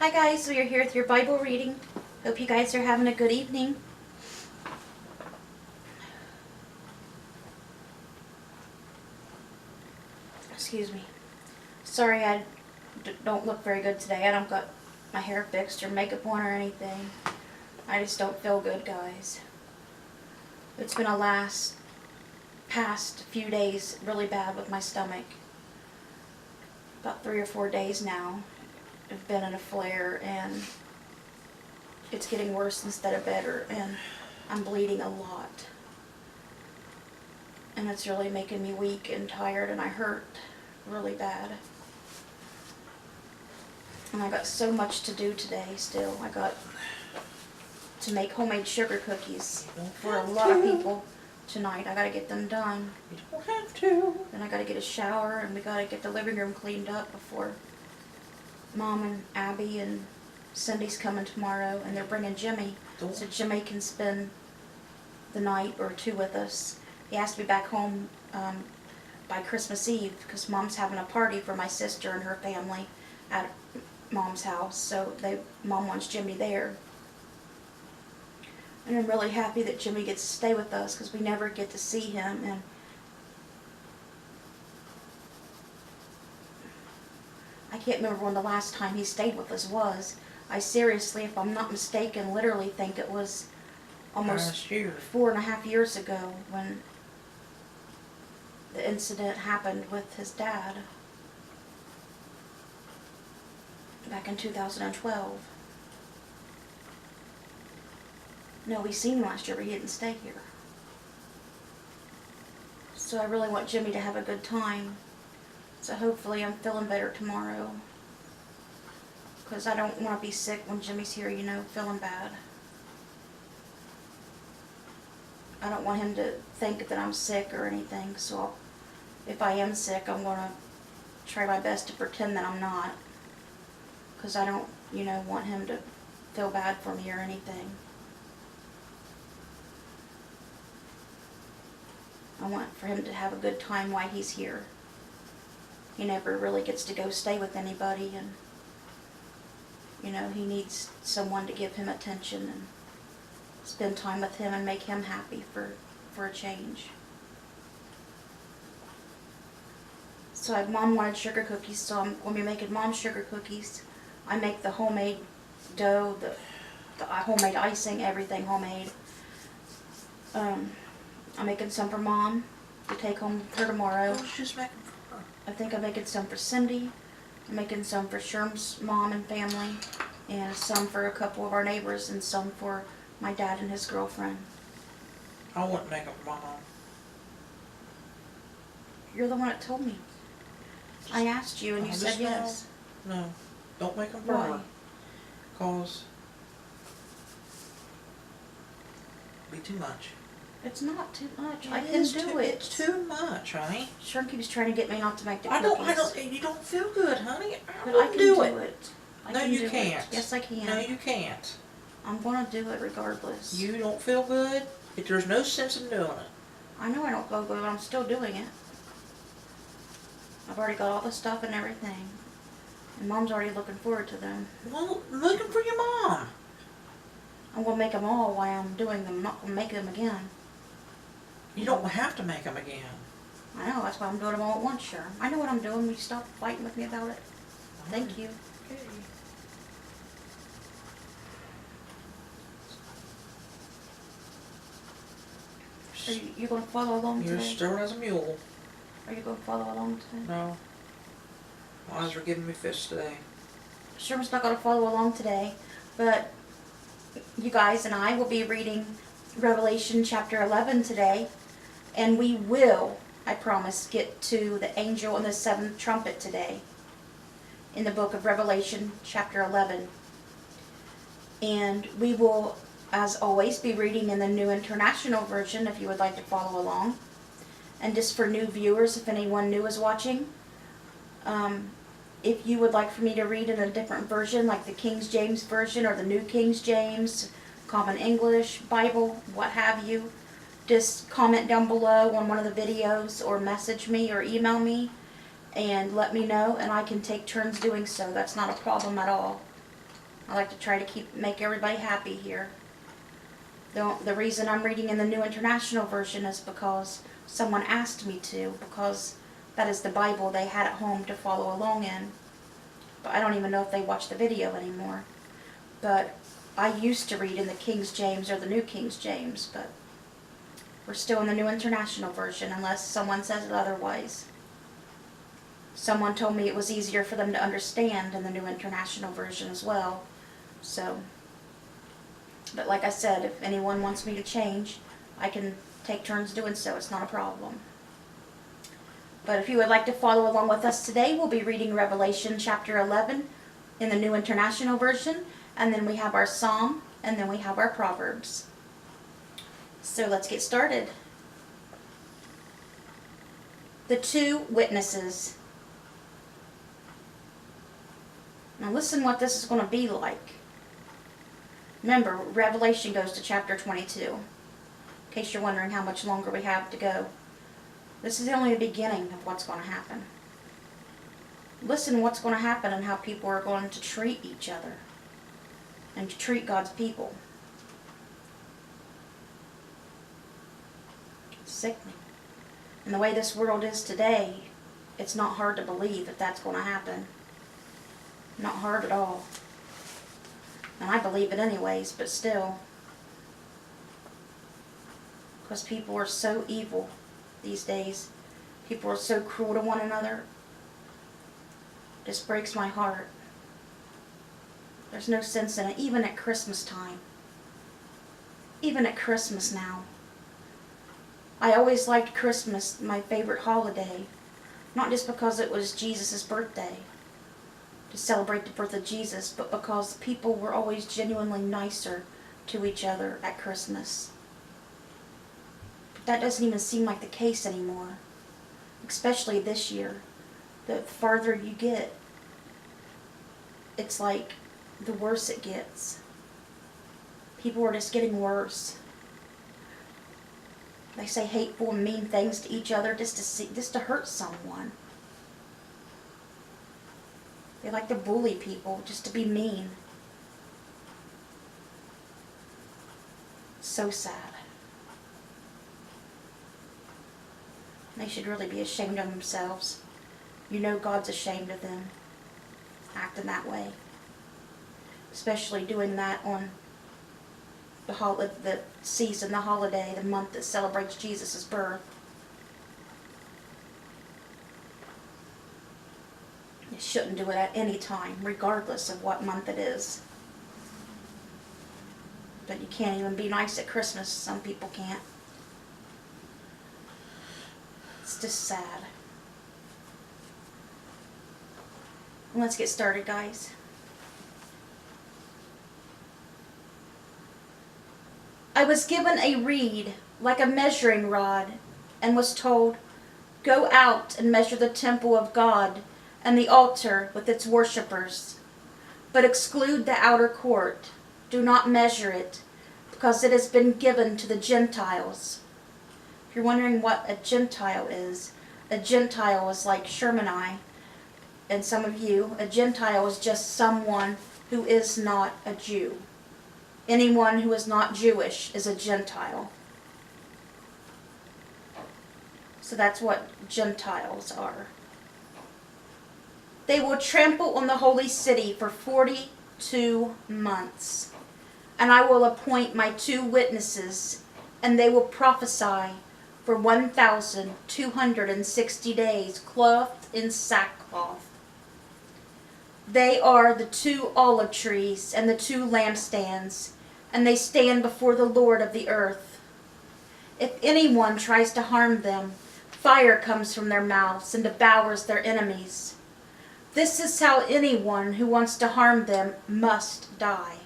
Hi guys, we are here with your Bible reading. Hope you guys are having a good evening. Excuse me. Sorry I don't look very good today. I don't got my hair fixed or makeup on or anything. I just don't feel good, guys. It's been past few days really bad with my stomach. About 3 or 4 days now. I've been in a flare and it's getting worse instead of better, and I'm bleeding a lot. And it's really making me weak and tired, and I hurt really bad. And I got so much to do today still. I got to make homemade sugar cookies for a lot of people tonight. I got to get them done. You don't have to. Then I got to get a shower, and we got to get the living room cleaned up before Mom and Abby and Cindy's coming tomorrow, and they're bringing Jimmy. So Jimmy can spend the night or two with us. He has to be back home by Christmas Eve because Mom's having a party for my sister and her family at Mom's house. So Mom wants Jimmy there. And I'm really happy that Jimmy gets to stay with us because we never get to see him. And I can't remember when the last time he stayed with us was. I seriously, if I'm not mistaken, literally think it was almost 4.5 years ago when the incident happened with his dad. Back in 2012. No, we seen him last year, but he didn't stay here. So I really want Jimmy to have a good time. So hopefully I'm feeling better tomorrow. Because I don't want to be sick when Jimmy's here, you know, feeling bad. I don't want him to think that I'm sick or anything. So if I am sick, I'm going to try my best to pretend that I'm not. Because I don't, you know, want him to feel bad for me or anything. I want for him to have a good time while he's here. He never really gets to go stay with anybody, and you know, he needs someone to give him attention and spend time with him and make him happy for a change. So Mom wanted sugar cookies, so I'm going to be making Mom's sugar cookies. I make the homemade dough, the homemade icing, everything homemade. I'm making some for Mom to take home with her tomorrow. What was you just making for her? I think I'm making some for Cindy. I'm making some for Sherm's mom and family, and some for a couple of our neighbors, and some for my dad and his girlfriend. I wouldn't make them for my mom. You're the one that told me. I asked you and you said yes. No, don't make them for Why? her. Because it'd be too much. It's not too much. I It can is do it. It's too much, honey. Sherm keeps trying to get me not to make the I cookies. don't, you don't feel good, honey. But I can do it. No, you can't. Yes, I can. No, you can't. I'm going to do it regardless. You don't feel good? There's no sense in doing it. I know I don't feel good, but I'm still doing it. I've already got all the stuff and everything. And Mom's already looking forward to them. Well, looking for your mom. I'm going to make them all while I'm doing them. I'm not going to make them again. You don't have to make them again. I know, that's why I'm doing them all at once, sure. I know what I'm doing. Will you stop fighting with me about it? Thank you. Okay. Are you going to follow along You're today? stern as a mule. Are you going to follow along today? No. My eyes are giving me fists today. Sherman's not going to follow along today, but you guys and I will be reading Revelation chapter 11 today, and we will, I promise, get to the angel and the seventh trumpet today in the book of Revelation chapter 11. And we will, as always, be reading in the New International Version if you would like to follow along. And just for new viewers, if anyone new is watching, if you would like for me to read in a different version, like the King James Version or the New King James, Common English, Bible, what have you, just comment down below on one of the videos or message me or email me and let me know, and I can take turns doing so. That's not a problem at all. I like to try to make everybody happy here. The reason I'm reading in the New International Version is because someone asked me to, because that is the Bible they had at home to follow along in. But I don't even know if they watch the video anymore. But I used to read in the King James or the New King James, but we're still in the New International Version unless someone says it otherwise. Someone told me it was easier for them to understand in the New International Version as well. So, but like I said, if anyone wants me to change, I can take turns doing so. It's not a problem. But if you would like to follow along with us today, we'll be reading Revelation chapter 11 in the New International Version, and then we have our Psalm, and then we have our Proverbs. So let's get started. The two witnesses. Now listen what this is going to be like. Remember, Revelation goes to chapter 22. In case you're wondering how much longer we have to go. This is only the beginning of what's going to happen. Listen what's going to happen and how people are going to treat each other and to treat God's people. It's sickening. And the way this world is today, it's not hard to believe that that's going to happen. Not hard at all. And I believe it anyways, but still. Because people are so evil these days. People are so cruel to one another. It just breaks my heart. There's no sense in it, even at Christmas time. Even at Christmas now. I always liked Christmas, my favorite holiday. Not just because it was Jesus' birthday, to celebrate the birth of Jesus, but because people were always genuinely nicer to each other at Christmas. But that doesn't even seem like the case anymore, especially this year. The farther you get, it's like the worse it gets. People are just getting worse. They say hateful and mean things to each other just to hurt someone. They like to bully people just to be mean. So sad. They should really be ashamed of themselves. You know God's ashamed of them acting that way. Especially doing that on the season, the holiday, the month that celebrates Jesus' birth. You shouldn't do it at any time, regardless of what month it is. But you can't even be nice at Christmas. Some people can't. It's just sad. Let's get started, guys. I was given a reed like a measuring rod and was told, "Go out and measure the temple of God and the altar with its worshippers, but exclude the outer court. Do not measure it, because it has been given to the Gentiles." If you're wondering what a Gentile is like Sherman and I, and some of you, a Gentile is just someone who is not a Jew. Anyone who is not Jewish is a Gentile. So that's what Gentiles are. They will trample on the holy city for 42 months. And I will appoint my 2 witnesses, and they will prophesy for 1,260 days, clothed in sackcloth. They are the 2 olive trees and the 2 lampstands, and they stand before the Lord of the earth. If anyone tries to harm them, fire comes from their mouths and devours their enemies. This is how anyone who wants to harm them must die.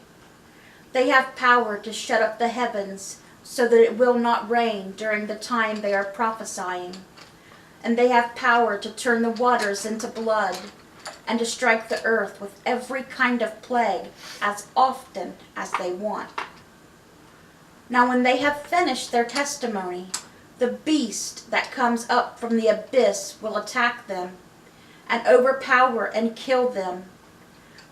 They have power to shut up the heavens so that it will not rain during the time they are prophesying. And they have power to turn the waters into blood and to strike the earth with every kind of plague as often as they want. Now when they have finished their testimony, the beast that comes up from the abyss will attack them and overpower and kill them.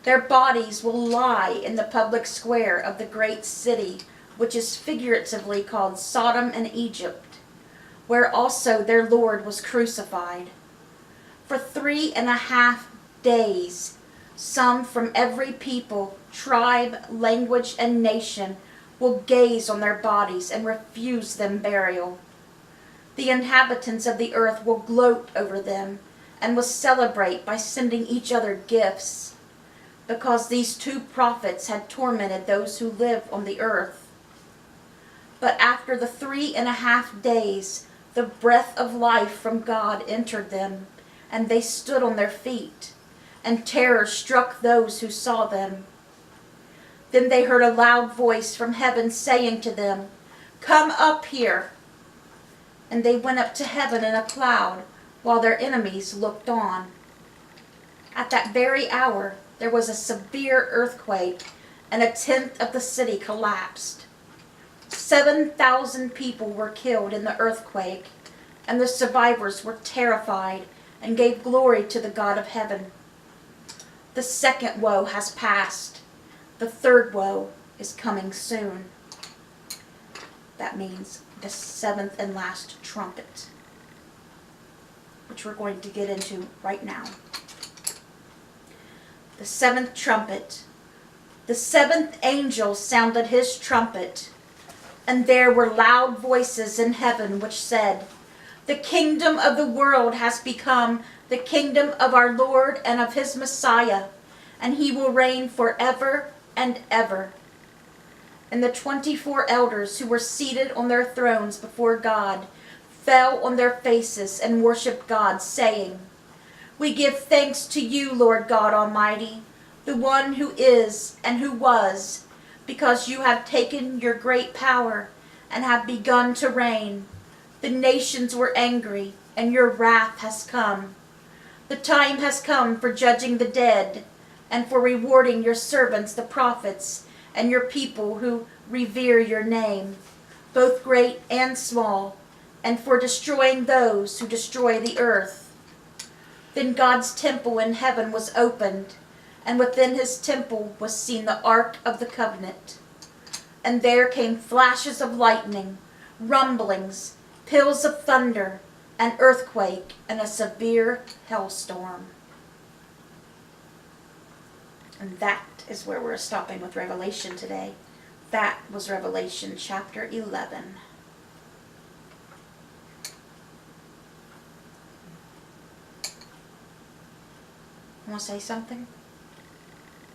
Their bodies will lie in the public square of the great city, which is figuratively called Sodom and Egypt, where also their Lord was crucified. For 3.5 days, some from every people, tribe, language, and nation will gaze on their bodies and refuse them burial. The inhabitants of the earth will gloat over them and will celebrate by sending each other gifts, because these 2 prophets had tormented those who live on the earth. But after the 3.5 days, the breath of life from God entered them, and they stood on their feet, and terror struck those who saw them. Then they heard a loud voice from heaven saying to them, "Come up here." And they went up to heaven in a cloud, while their enemies looked on. At that very hour, there was a severe earthquake, and 1/10 of the city collapsed. 7,000 people were killed in the earthquake, and the survivors were terrified and gave glory to the God of heaven. The second woe has passed. The third woe is coming soon. That means the 7th and last trumpet, which we're going to get into right now. The 7th trumpet. The 7th angel sounded his trumpet, and there were loud voices in heaven which said, "The kingdom of the world has become the kingdom of our Lord and of his Messiah, and he will reign forever and ever." And the 24 elders who were seated on their thrones before God fell on their faces and worshipped God, saying, "We give thanks to you, Lord God Almighty, the one who is and who was, because you have taken your great power and have begun to reign. The nations were angry, and your wrath has come. The time has come for judging the dead, and for rewarding your servants the prophets, and your people who revere your name, both great and small, and for destroying those who destroy the earth." Then God's temple in heaven was opened, and within his temple was seen the Ark of the Covenant. And there came flashes of lightning, rumblings, peals of thunder, an earthquake, and a severe hailstorm. And that is where we're stopping with Revelation today. That was Revelation chapter 11. Want to say something?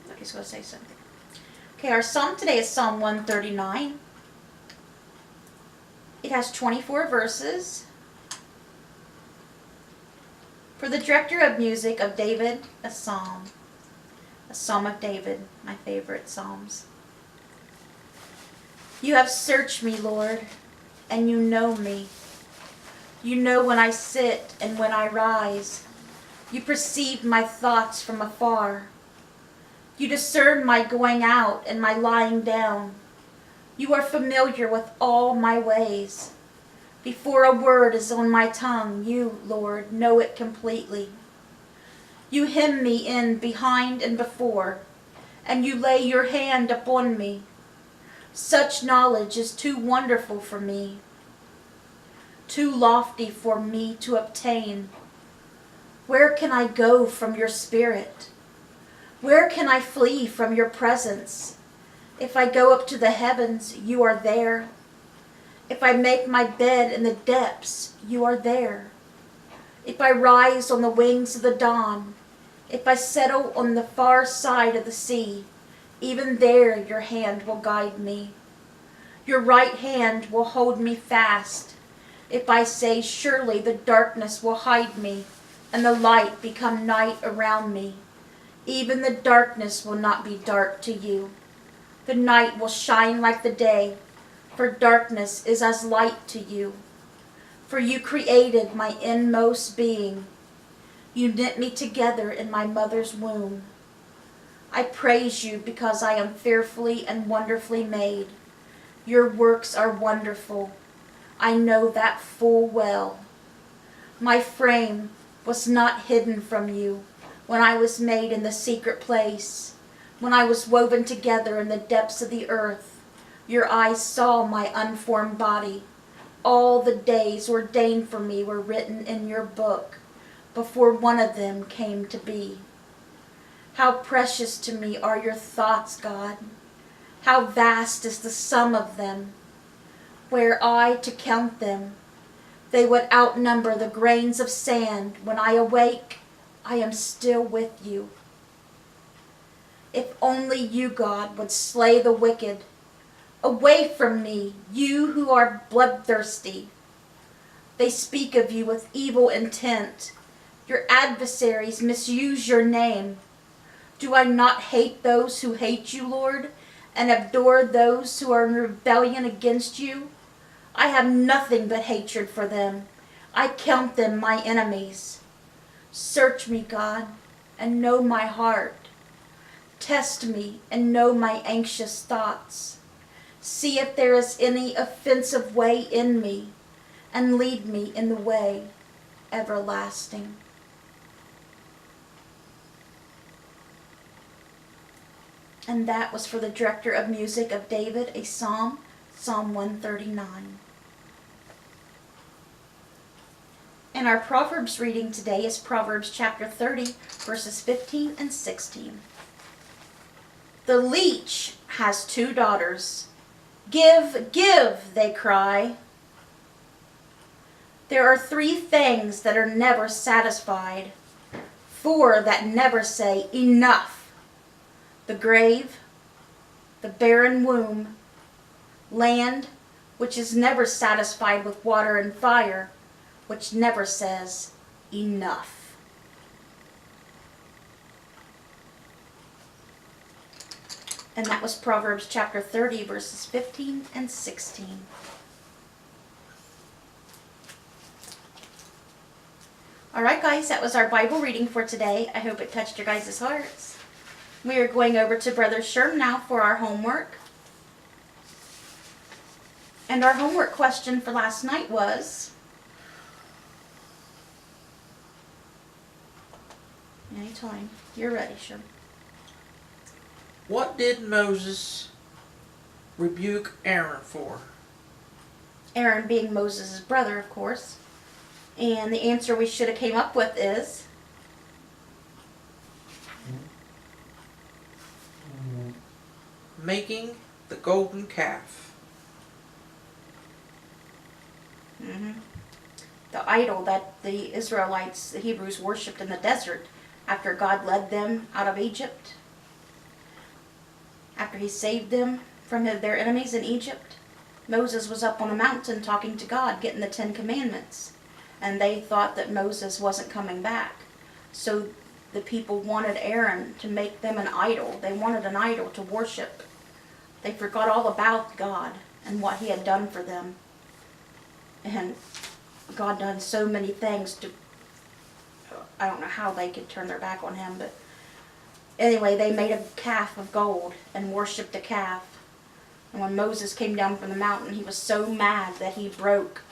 Nobody's going to say something. Okay, our psalm today is Psalm 139. It has 24 verses. For the director of music of David, a psalm. A psalm of David, my favorite psalms. You have searched me, Lord, and you know me. You know when I sit and when I rise. You perceive my thoughts from afar. You discern my going out and my lying down. You are familiar with all my ways. Before a word is on my tongue, you, Lord, know it completely. You hem me in behind and before, and you lay your hand upon me. Such knowledge is too wonderful for me, too lofty for me to obtain. Where can I go from your spirit? Where can I flee from your presence? If I go up to the heavens, you are there. If I make my bed in the depths, you are there. If I rise on the wings of the dawn, if I settle on the far side of the sea, even there your hand will guide me. Your right hand will hold me fast. If I say, surely the darkness will hide me, and the light become night around me, even the darkness will not be dark to you. The night will shine like the day, for darkness is as light to you. For you created my inmost being. You knit me together in my mother's womb. I praise you because I am fearfully and wonderfully made. Your works are wonderful. I know that full well. My frame was not hidden from you when I was made in the secret place, When I was woven together in the depths of the earth, your eyes saw my unformed body. All the days ordained for me were written in your book before one of them came to be. How precious to me are your thoughts, God. How vast is the sum of them. Were I to count them, they would outnumber the grains of sand. When I awake, I am still with you. If only you, God, would slay the wicked. Away from me, you who are bloodthirsty. They speak of you with evil intent. Your adversaries misuse your name. Do I not hate those who hate you, Lord, and adore those who are in rebellion against you? I have nothing but hatred for them. I count them my enemies. Search me, God, and know my heart. Test me and know my anxious thoughts. See if there is any offensive way in me, and lead me in the way everlasting. And that was for the director of music of David, a psalm, Psalm 139. And our Proverbs reading today is Proverbs chapter 30, verses 15 and 16. The leech has 2 daughters. Give, give, they cry. There are 3 things that are never satisfied, 4 that never say enough. The grave, the barren womb, land which is never satisfied with water and fire, which never says enough. And that was Proverbs chapter 30, verses 15 and 16. All right, guys, that was our Bible reading for today. I hope it touched your guys' hearts. We are going over to Brother Sherm now for our homework. And our homework question for last night was... Anytime. You're ready, Sherm. What did Moses rebuke Aaron for? Aaron being Moses' brother, of course. And the answer we should have came up with is... Making the golden calf. The idol that the Israelites, the Hebrews, worshipped in the desert after God led them out of Egypt. After he saved them from their enemies in Egypt, Moses was up on a mountain talking to God, getting the 10 Commandments. And they thought that Moses wasn't coming back. So the people wanted Aaron to make them an idol. They wanted an idol to worship. They forgot all about God and what he had done for them. And God done so many things to... I don't know how they could turn their back on him, but... Anyway, they made a calf of gold and worshipped the calf. And when Moses came down from the mountain, he was so mad that he broke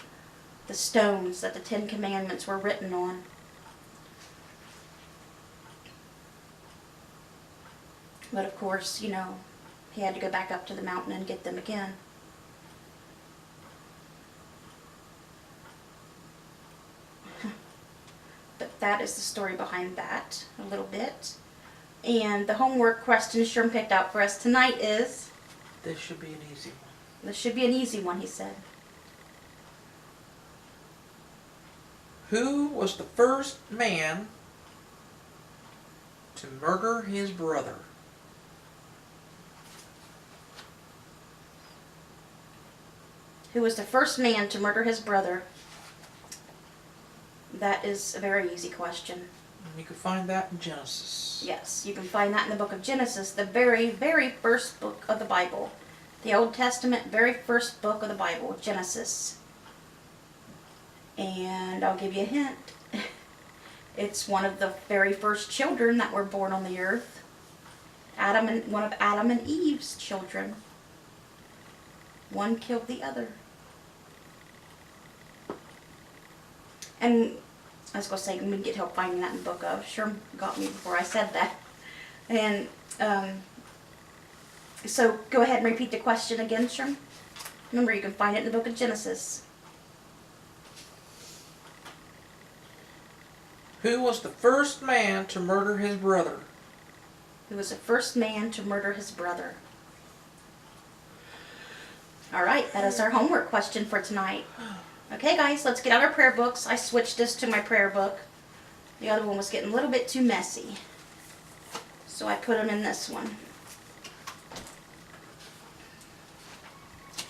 the stones that the 10 Commandments were written on. But of course, you know, he had to go back up to the mountain and get them again. But that is the story behind that, a little bit. And the homework question Sherm picked out for us tonight is... This should be an easy one. This should be an easy one, he said. Who was the first man to murder his brother? Who was the first man to murder his brother? That is a very easy question. You can find that in Genesis. Yes, you can find that in the book of Genesis, the very, very first book of the Bible. The Old Testament, very first book of the Bible, Genesis. And I'll give you a hint. It's one of the very first children that were born on the earth. One of Adam and Eve's children. One killed the other. And I was going to say, we can get help finding that in the book of. Sherm got me before I said that. And So go ahead and repeat the question again, Sherm. Remember, you can find it in the book of Genesis. Who was the first man to murder his brother? Who was the first man to murder his brother? All right, that is our homework question for tonight. Okay, guys, let's get out our prayer books. I switched this to my prayer book. The other one was getting a little bit too messy, so I put them in this one.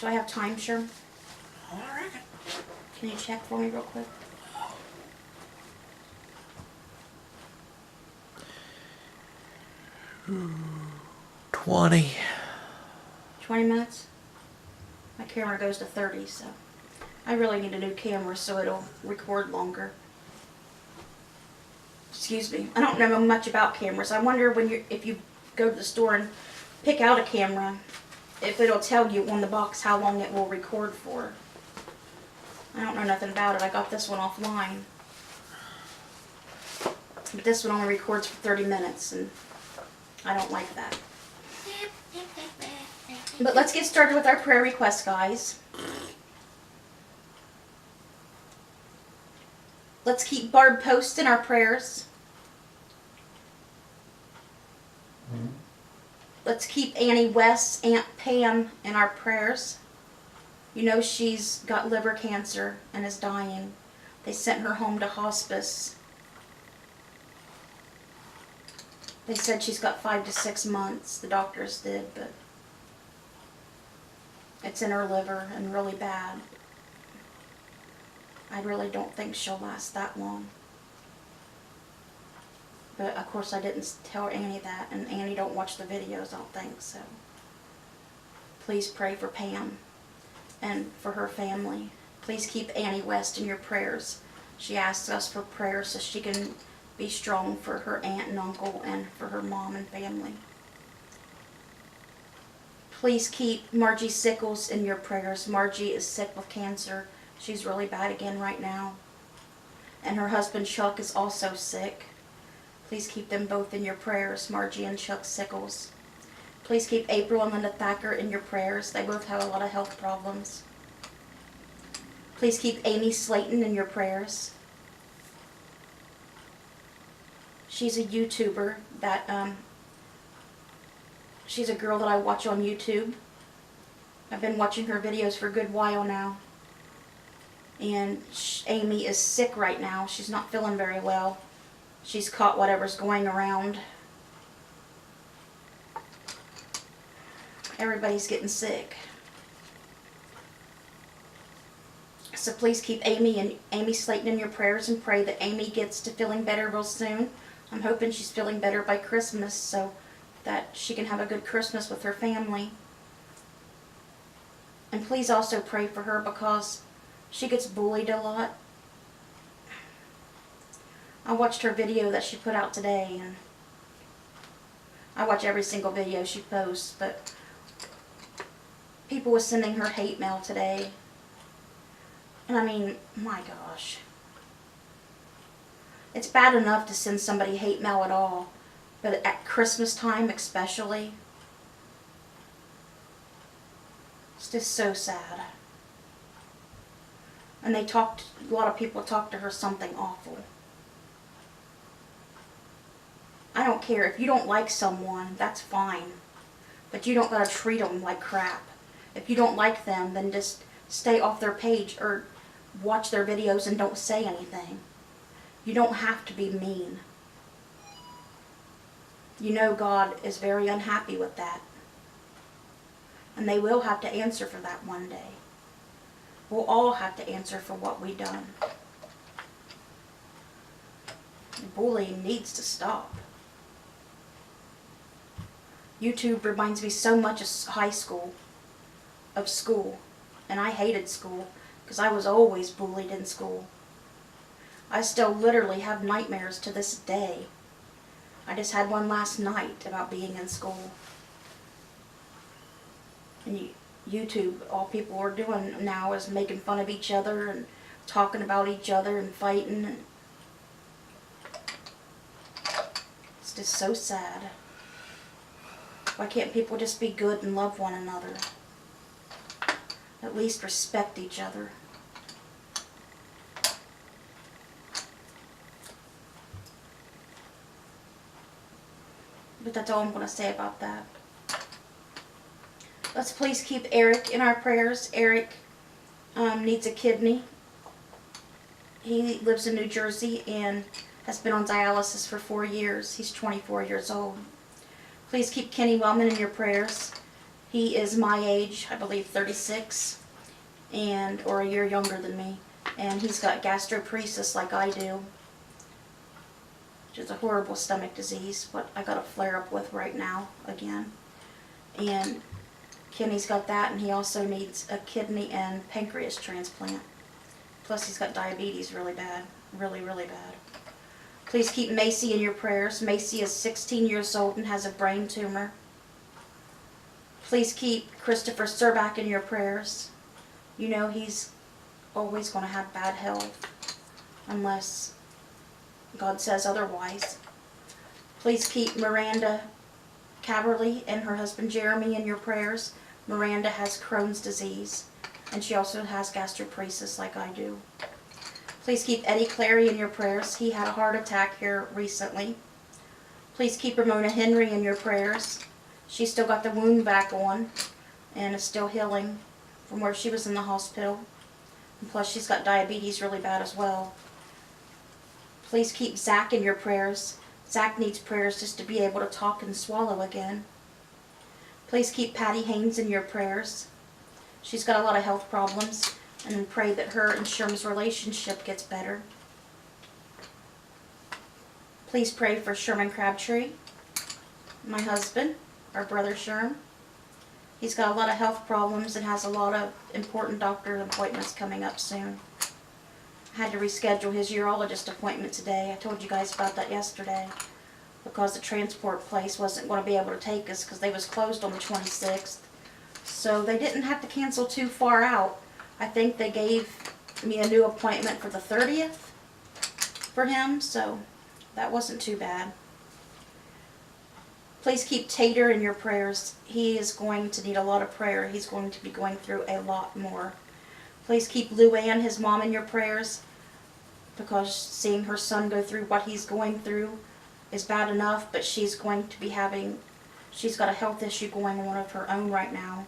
Do I have time, Sherm? All right. Can you check for me real quick? 20. 20 minutes? My camera goes to 30, so I really need a new camera so it'll record longer. Excuse me. I don't know much about cameras. I wonder if you go to the store and pick out a camera, if it'll tell you on the box how long it will record for. I don't know nothing about it. I got this one offline. But this one only records for 30 minutes, and I don't like that. But let's get started with our prayer requests, guys. Let's keep Barb Post in our prayers. Let's keep Annie West's Aunt Pam in our prayers. You know she's got liver cancer and is dying. They sent her home to hospice. They said she's got 5 to 6 months, the doctors did, but it's in her liver and really bad. I really don't think she'll last that long. But of course I didn't tell Annie that, and Annie don't watch the videos, I don't think, so. Please pray for Pam and for her family. Please keep Annie West in your prayers. She asks us for prayer so she can be strong for her aunt and uncle and for her mom and family. Please keep Margie Sickles in your prayers. Margie is sick with cancer. She's really bad again right now. And her husband Chuck is also sick. Please keep them both in your prayers, Margie and Chuck Sickles. Please keep April and Linda Thacker in your prayers. They both have a lot of health problems. Please keep Amy Slayton in your prayers. She's a YouTuber that, she's a girl that I watch on YouTube. I've been watching her videos for a good while now. And Amy is sick right now. She's not feeling very well. She's caught whatever's going around. Everybody's getting sick. So please keep Amy Slayton in your prayers and pray that Amy gets to feeling better real soon. I'm hoping she's feeling better by Christmas so that she can have a good Christmas with her family. And please also pray for her because she gets bullied a lot. I watched her video that she put out today, and I watch every single video she posts, but people were sending her hate mail today. And I mean, my gosh. It's bad enough to send somebody hate mail at all, but at Christmas time especially, it's just so sad. And a lot of people talked to her something awful. I don't care. If you don't like someone, that's fine. But you don't gotta treat them like crap. If you don't like them, then just stay off their page or watch their videos and don't say anything. You don't have to be mean. You know God is very unhappy with that. And they will have to answer for that one day. We'll all have to answer for what we've done. Bullying needs to stop. YouTube reminds me so much of high school, and I hated school because I was always bullied in school. I still literally have nightmares to this day. I just had one last night about being in school. And YouTube, all people are doing now is making fun of each other and talking about each other and fighting. It's just so sad. Why can't people just be good and love one another? At least respect each other. But that's all I'm going to say about that. Let's please keep Eric in our prayers. Eric needs a kidney. He lives in New Jersey and has been on dialysis for 4 years. He's 24 years old. Please keep Kenny Wellman in your prayers. He is my age, I believe 36, or a year younger than me. And he's got gastroparesis like I do, which is a horrible stomach disease, what I got a flare up with right now again. And Kenny's got that, and he also needs a kidney and pancreas transplant. Plus he's got diabetes really bad, really, really bad. Please keep Macy in your prayers. Macy is 16 years old and has a brain tumor. Please keep Christopher Serback in your prayers. You know he's always going to have bad health unless God says otherwise. Please keep Miranda Caverly and her husband Jeremy in your prayers. Miranda has Crohn's disease, and she also has gastroparesis like I do. Please keep Eddie Clary in your prayers. He had a heart attack here recently. Please keep Ramona Henry in your prayers. She's still got the wound back on and is still healing from where she was in the hospital. And plus she's got diabetes really bad as well. Please keep Zach in your prayers. Zach needs prayers just to be able to talk and swallow again. Please keep Patty Haynes in your prayers. She's got a lot of health problems, and pray that her and Sherm's relationship gets better. Please pray for Sherman Crabtree, my husband, our brother Sherm. He's got a lot of health problems and has a lot of important doctor appointments coming up soon. I had to reschedule his urologist appointment today. I told you guys about that yesterday, because the transport place wasn't going to be able to take us because they was closed on the 26th. So they didn't have to cancel too far out. I think they gave me a new appointment for the 30th for him, so that wasn't too bad. Please keep Tater in your prayers. He is going to need a lot of prayer. He's going to be going through a lot more. Please keep Luann, his mom, in your prayers, because seeing her son go through what he's going through is bad enough, but she's got a health issue going on of her own right now.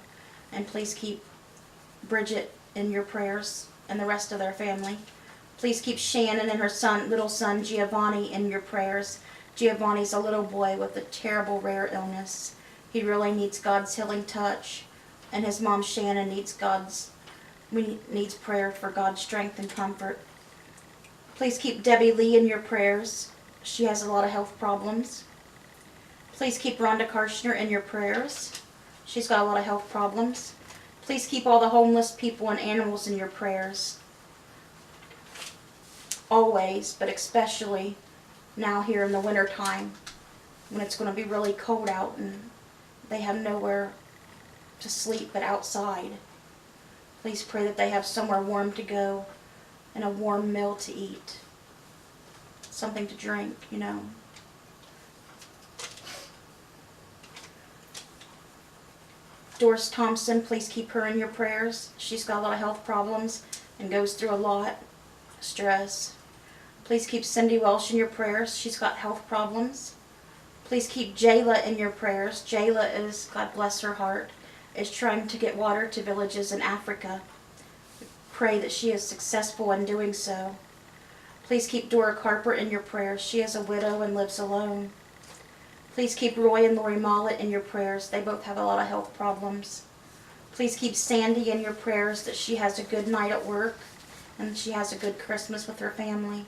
And please keep Bridget in your prayers and the rest of their family. Please keep Shannon and her little son Giovanni in your prayers. Giovanni's a little boy with a terrible rare illness. He really needs God's healing touch, and his mom Shannon needs prayer for God's strength and comfort. Please keep Debbie Lee in your prayers. She has a lot of health problems. Please keep Rhonda Karshner in your prayers. She's got a lot of health problems. Please keep all the homeless people and animals in your prayers. Always, but especially now here in the winter time, when it's going to be really cold out and they have nowhere to sleep but outside. Please pray that they have somewhere warm to go and a warm meal to eat. Something to drink, you know. Doris Thompson, please keep her in your prayers. She's got a lot of health problems and goes through a lot of stress. Please keep Cindy Welsh in your prayers. She's got health problems. Please keep Jayla in your prayers. Jayla is, God bless her heart, is trying to get water to villages in Africa. Pray that she is successful in doing so. Please keep Dora Carper in your prayers. She is a widow and lives alone. Please keep Roy and Lori Mollett in your prayers. They both have a lot of health problems. Please keep Sandy in your prayers, that she has a good night at work and she has a good Christmas with her family.